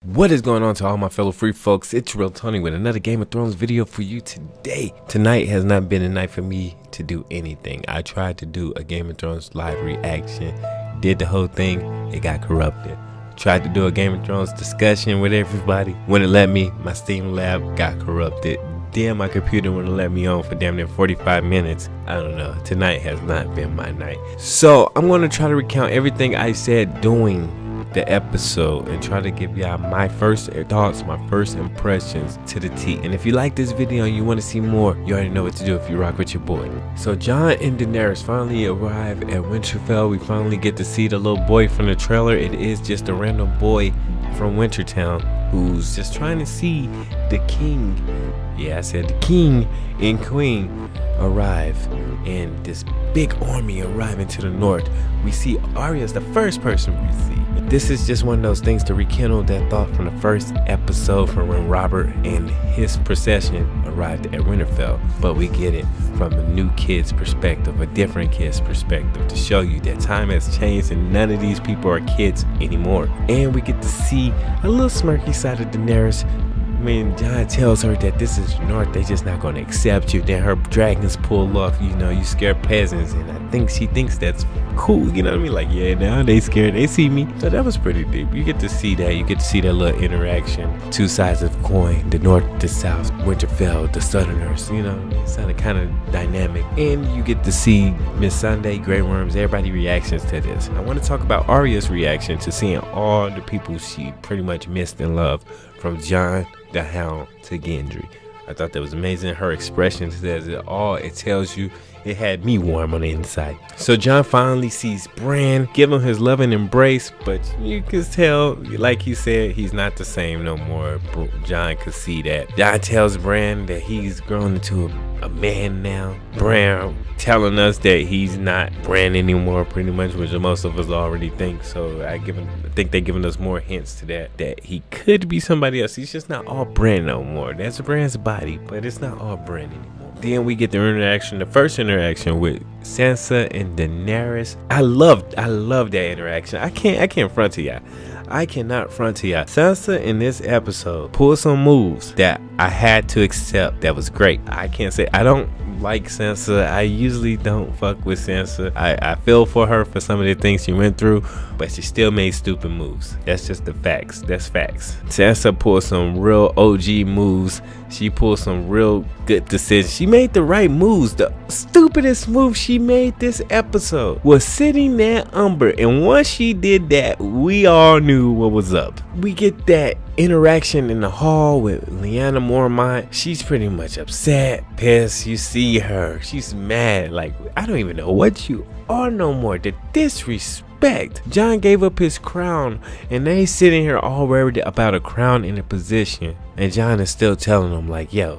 What is going on to all my fellow free folks? It's Real Tony with another Game of Thrones video for you today. Tonight has not been a night for me to do anything. I tried to do a Game of Thrones live reaction, did the whole thing, it got corrupted. Tried to do a Game of Thrones discussion with everybody. Wouldn't let me. My Steam lab got corrupted. Then my computer wouldn't let me on for damn near 45 minutes. I don't know. Tonight has not been my night. So I'm going to try to recount everything I said during the episode and try to give y'all my first thoughts, my first impressions to the T. And if you like this video and you want to see more, you already know what to do if you rock with your boy. So Jon and Daenerys finally arrive at Winterfell. We finally get to see the little boy from the trailer. It is just a random boy from Wintertown who's just trying to see the king, yeah, I said the king and queen arrive, and this big army arriving to the north. We see Arya's the first person we see. This is just one of those things to rekindle that thought from the first episode from when Robert and his procession arrived at Winterfell, but we get it from a new kid's perspective, a different kid's perspective, to show you that time has changed and none of these people are kids anymore. And we get to see a little smirky side of Daenerys when Jon tells her that this is north, they just not gonna accept you. Then her dragons pull off, you know, you scared peasants, and I think she thinks that's cool, you know what I mean? Like, yeah, now they scared, they see me. So that was pretty deep. You get to see that, you get to see that little interaction, two sides of the coin, the north, the south, Winterfell, the southerners, you know, it's kind of dynamic. And you get to see Miss Sunday, Grey Worms, everybody reactions to this. I want to talk about Arya's reaction to seeing all the people she pretty much missed in love, from Jon the Hound to Gendry. I thought that was amazing. Her expression says it all. It tells you, it had me warm on the inside. So Jon finally sees Bran, give him his loving embrace, but you can tell, like he said, he's not the same no more. Jon could see that. Jon tells Bran that he's grown into a man now. Bran telling us that he's not Bran anymore, pretty much, which most of us already think. So I think they're giving us more hints to that he could be somebody else. He's just not all Bran no more. That's Bran's body, but it's not all Bran anymore. Then we get the first interaction with Sansa and Daenerys. I love that interaction. I can't front to y'all. I cannot front to y'all. Sansa in this episode pulled some moves that I had to accept. That was great. I can't say I don't like Sansa. I usually don't fuck with Sansa. I feel for her for some of the things she went through, but she still made stupid moves. That's just the facts. That's facts. Sansa pulled some real OG moves. She pulled some real good decisions. She made the right moves. The stupidest move she made this episode was sitting there Umber, and once she did that, we all knew what was up. We get that interaction in the hall with Lyanna Mormont. She's pretty much upset, pissed. You see her, she's mad, like, I don't even know what you are no more. The disrespect. Jon gave up his crown, and they sitting here all worried about a crown in a position, and Jon is still telling them, like, yo,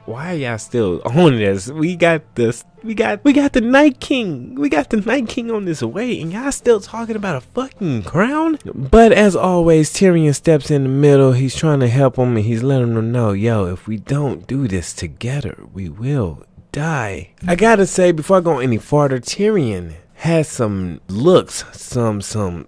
why are y'all still on this? We got this. We got the Night King. We got the Night King on this way, and y'all still talking about a fucking crown? But as always, Tyrion steps in the middle. He's trying to help them, and he's letting them know, yo, if we don't do this together, we will die. I gotta say, before I go any farther, Tyrion has some looks, some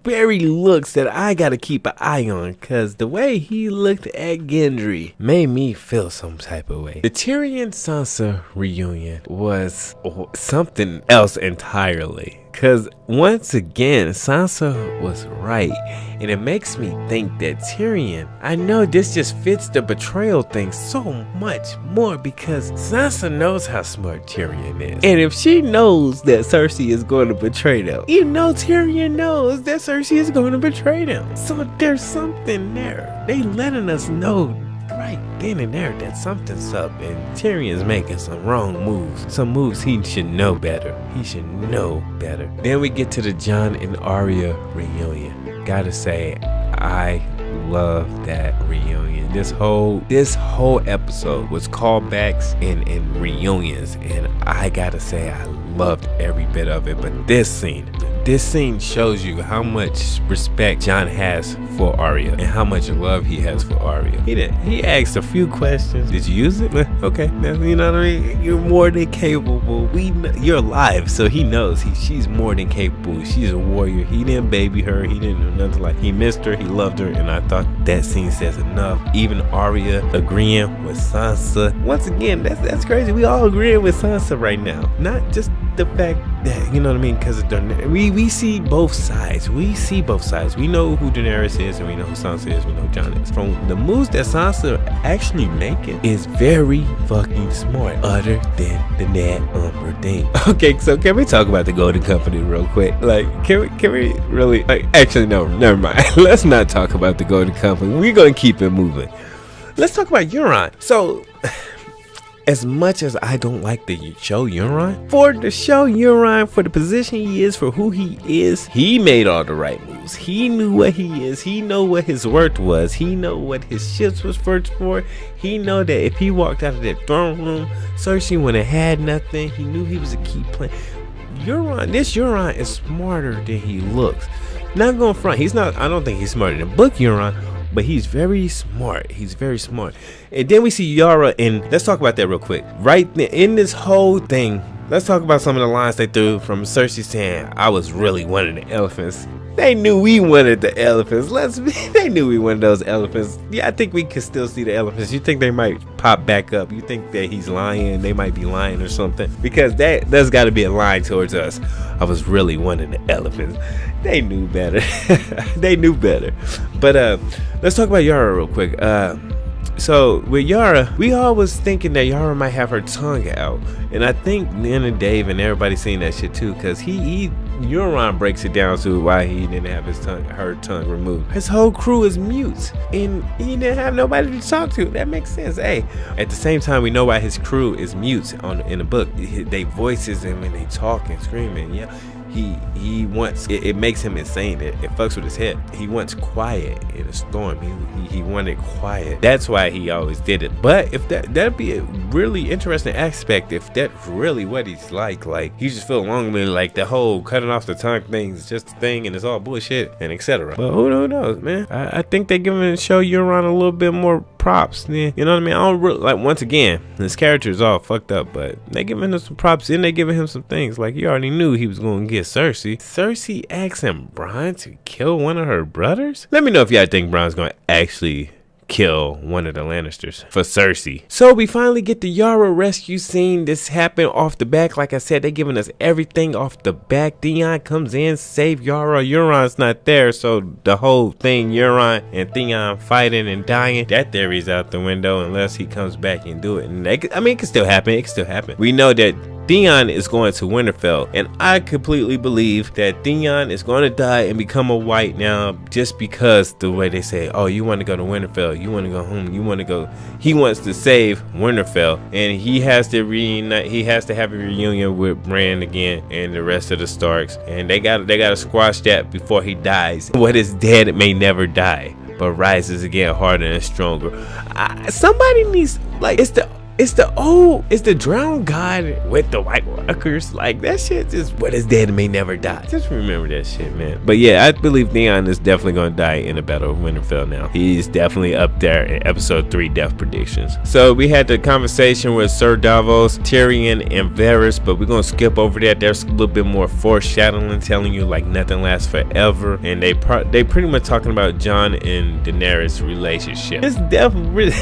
very looks that I gotta keep an eye on, cause the way he looked at Gendry made me feel some type of way. The Tyrion Sansa reunion was something else entirely, cause once again Sansa was right, and it makes me think that Tyrion, I know this just fits the betrayal thing so much more, because Sansa knows how smart Tyrion is, and if she knows that Cersei is going to betray them, you know Tyrion knows that Cersei is going to betray them. So there's something there. They letting us know right then and there that something's up, and Tyrion's making some wrong moves. Some moves he should know better. He should know better. Then we get to the Jon and Arya reunion. Gotta say, I love that reunion. This whole episode was callbacks and reunions, and I gotta say I loved every bit of it. But this scene, this scene shows you how much respect Jon has for Arya and how much love he has for Arya. He asked a few questions. Did you use it? Okay, you know what I mean? You're more than capable. You're alive, so he knows she's more than capable. She's a warrior. He didn't baby her. He didn't do nothing like. He missed her. He loved her, and I thought that scene says enough. Even Arya agreeing with Sansa. Once again, that's crazy. We all agreeing with Sansa right now. Not just the fact that, you know what I mean, because we see both sides. We know who Daenerys is, and we know who Sansa is. We know Jon is. From the moves that Sansa actually making is very fucking smart, other than the Ned Umber thing. Okay, so can we talk about the Golden Company real quick? Like, can we really, like, actually, no, never mind. Let's not talk about the Golden Company. We're gonna keep it moving. Let's talk about Euron. So, as much as I don't like the show Euron, for the show Euron, for the position he is, for who he is, he made all the right moves. He knew what he is. He know what his worth was. He know what his ships was first for. He know that if he walked out of that throne room, Cersei wouldn't have had nothing. He knew he was a key player. This Euron is smarter than he looks. Not going front. He's not. I don't think he's smarter than book Euron. But he's very smart. He's very smart. And then we see Yara, and let's talk about that real quick. Right in this whole thing, let's talk about some of the lines they threw from Cersei saying, I was really one of the elephants. They knew we wanted the elephants. They knew we wanted those elephants. Yeah, I think we could still see the elephants. You think they might pop back up? You think that he's lying? They might be lying or something? Because there's got to be a line towards us. I was really one of the elephants. They knew better. They knew better. But let's talk about Yara real quick. So with Yara, we all was thinking that Yara might have her tongue out, and I think Lynn and Dave and everybody seen that shit too, because Euron breaks it down to why he didn't have her tongue removed. His whole crew is mute, and he didn't have nobody to talk to. That makes sense. Hey, at the same time, we know why his crew is mute in the book. They voices him and they talk and screaming. Yeah. He wants it makes him insane. It fucks with his head. He wants quiet in a storm. He wanted quiet. That's why he always did it. But if that'd be a really interesting aspect if that's really what he's like he just feel along with like the whole cutting off the tongue thing is just a thing and it's all bullshit and etc. But who knows, man? I think they're giving the show Euron a little bit more props. Then, you know what I mean? I don't really, like, once again, his character is all fucked up, but they giving him some props and they giving him some things like you already knew he was gonna get Cersei. Cersei asking Bronn to kill one of her brothers? Let me know if y'all think Bronn's gonna actually kill one of the Lannisters for Cersei. So we finally get the Yara rescue scene. This happened off the back. Like I said, they giving us everything off the back. Theon comes in, save Yara. Euron's not there, so the whole thing, Euron and Theon fighting and dying, that theory's out the window unless he comes back and do it. And it can still happen. It can still happen. We know that Theon is going to Winterfell, and I completely believe that Theon is going to die and become a white now just because the way they say, oh, you want to go to Winterfell, you want to go home, you want to go. He wants to save Winterfell, and he has to reunite. He has to have a reunion with Bran again and the rest of the Starks, and they got to squash that before he dies. What is dead may never die, but rises again harder and stronger. Somebody needs, like, it's the drowned god with the White Walkers. Like, that shit is what is dead may never die. Just remember that shit, man. But yeah, I believe Theon is definitely gonna die in the Battle of Winterfell now. He's definitely up there in episode 3 death predictions. So we had the conversation with Sir Davos, Tyrion, and Varys, but we're gonna skip over that. There's a little bit more foreshadowing, telling you like nothing lasts forever, and they pretty much talking about Jon and Daenerys' relationship. It's definitely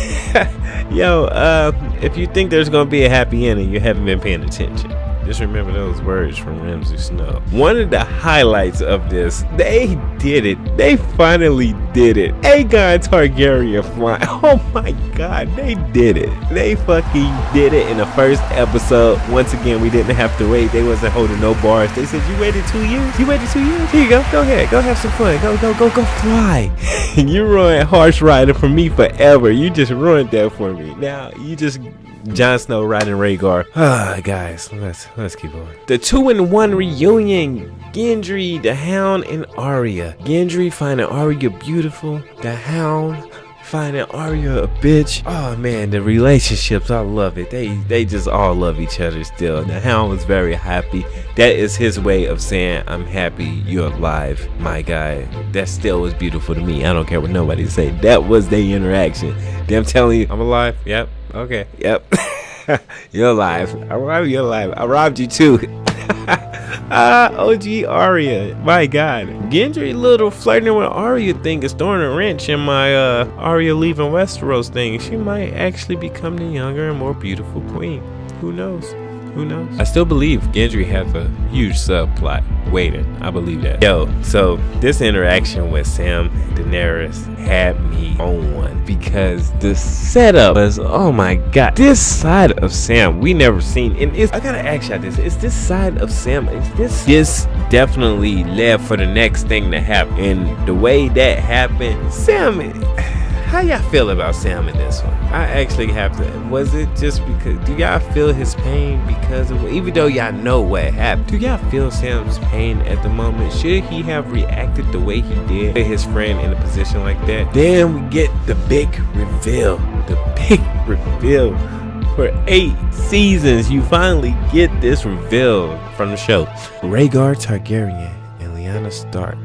if you think there's gonna be a happy ending, you haven't been paying attention. Just remember those words from Ramsay Snow. One of the highlights of this, they did it. They finally did it. Aegon Targaryen flying. Oh my god, they did it. They fucking did it in the first episode. Once again, we didn't have to wait. They wasn't holding no bars. They said, you waited 2 years? You waited 2 years? Here you go. Go ahead. Go have some fun. Go fly. You ruined horse riding for me forever. You just ruined that for me. Now, you just Jon Snow riding Rhaegar. Guys, let's keep on. The 2-in-1 reunion. Gendry, the Hound, and Arya. Gendry finding Arya beautiful. The Hound finding Arya a bitch. Oh man, the relationships, I love it. They just all love each other still. The Hound was very happy. That is his way of saying, I'm happy you're alive, my guy. That still was beautiful to me. I don't care what nobody say. That was their interaction. Them telling you, I'm alive. Yep. Okay. Yep. You're alive. You're alive. I robbed you too. OG Arya, my god. Gendry little flirting with Arya thing is throwing a wrench in my Arya leaving Westeros thing. She might actually become the younger and more beautiful queen. Who knows? Who knows? I still believe Gendry has a huge subplot waiting. I believe that. Yo, so this interaction with Sam and Daenerys had me on one because the setup was, oh my god, this side of Sam we never seen. And I gotta ask y'all this: is this side of Sam? Is this definitely led for the next thing to happen? And the way that happened, Sam. How y'all feel about Sam in this one? I actually have to. Was it just because? Do y'all feel his pain because of? Even though y'all know what happened, do y'all feel Sam's pain at the moment? Should he have reacted the way he did with his friend in a position like that? Then we get the big reveal. The big reveal. For 8 seasons, you finally get this reveal from the show. Rhaegar Targaryen and Lyanna Stark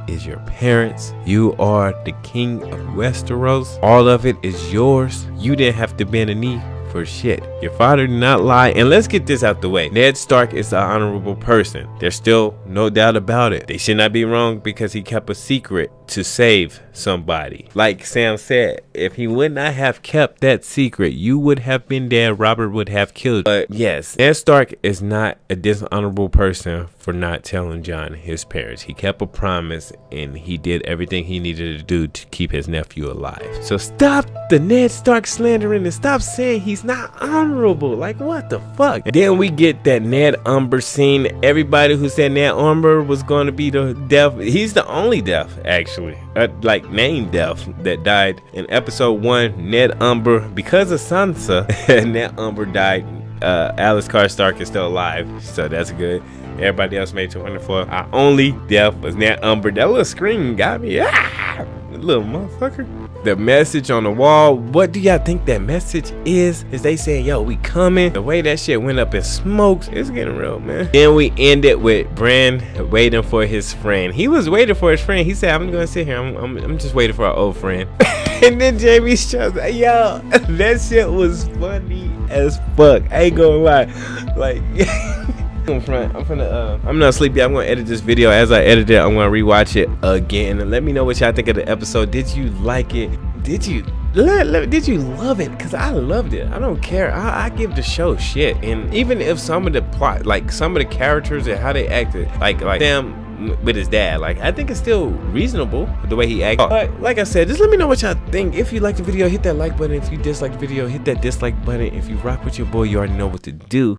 is your parents. You are the king of Westeros. All of it is yours. You didn't have to bend a knee for shit. Your father did not lie. And let's get this out the way. Ned Stark is an honorable person. There's still no doubt about it. They should not be wrong because he kept a secret to save somebody. Like Sam said, if he would not have kept that secret, you would have been dead. Robert would have killed you. But yes, Ned Stark is not a dishonorable person for not telling Jon his parents. He kept a promise and he did everything he needed to do to keep his nephew alive. So stop the Ned Stark slandering and stop saying he's not honorable. Like, what the fuck? And then we get that Ned Umber scene. Everybody who said Ned Umber was going to be the death, he's the only death actually. Like named death that died in episode 1. Ned Umber, because of Sansa, Ned Umber died. Alice Stark is still alive, so that's good. Everybody else made 204. Our only death was Ned Umber. That little scream got me. Little motherfucker. The message on the wall, what do y'all think that message is? Is they saying, yo, we coming? The way that shit went up in smokes, it's getting real, man. Then we ended with Bran waiting for his friend. He was waiting for his friend. He said, I'm gonna sit here. I'm just waiting for our old friend. And then Jamie shows up. Yo, that shit was funny as fuck. I ain't gonna lie. Like, I'm not sleepy. I'm gonna edit this video. As I edit it, I'm gonna rewatch it again. Let me know what y'all think of the episode. Did you like it? Did you love it? Because I loved it. I don't care. I give the show shit. And even if some of the plot, like some of the characters and how they acted, like Sam with his dad, like I think it's still reasonable the way he acted. But like I said, just let me know what y'all think. If you like the video, hit that like button. If you dislike the video, hit that dislike button. If you rock with your boy, you already know what to do.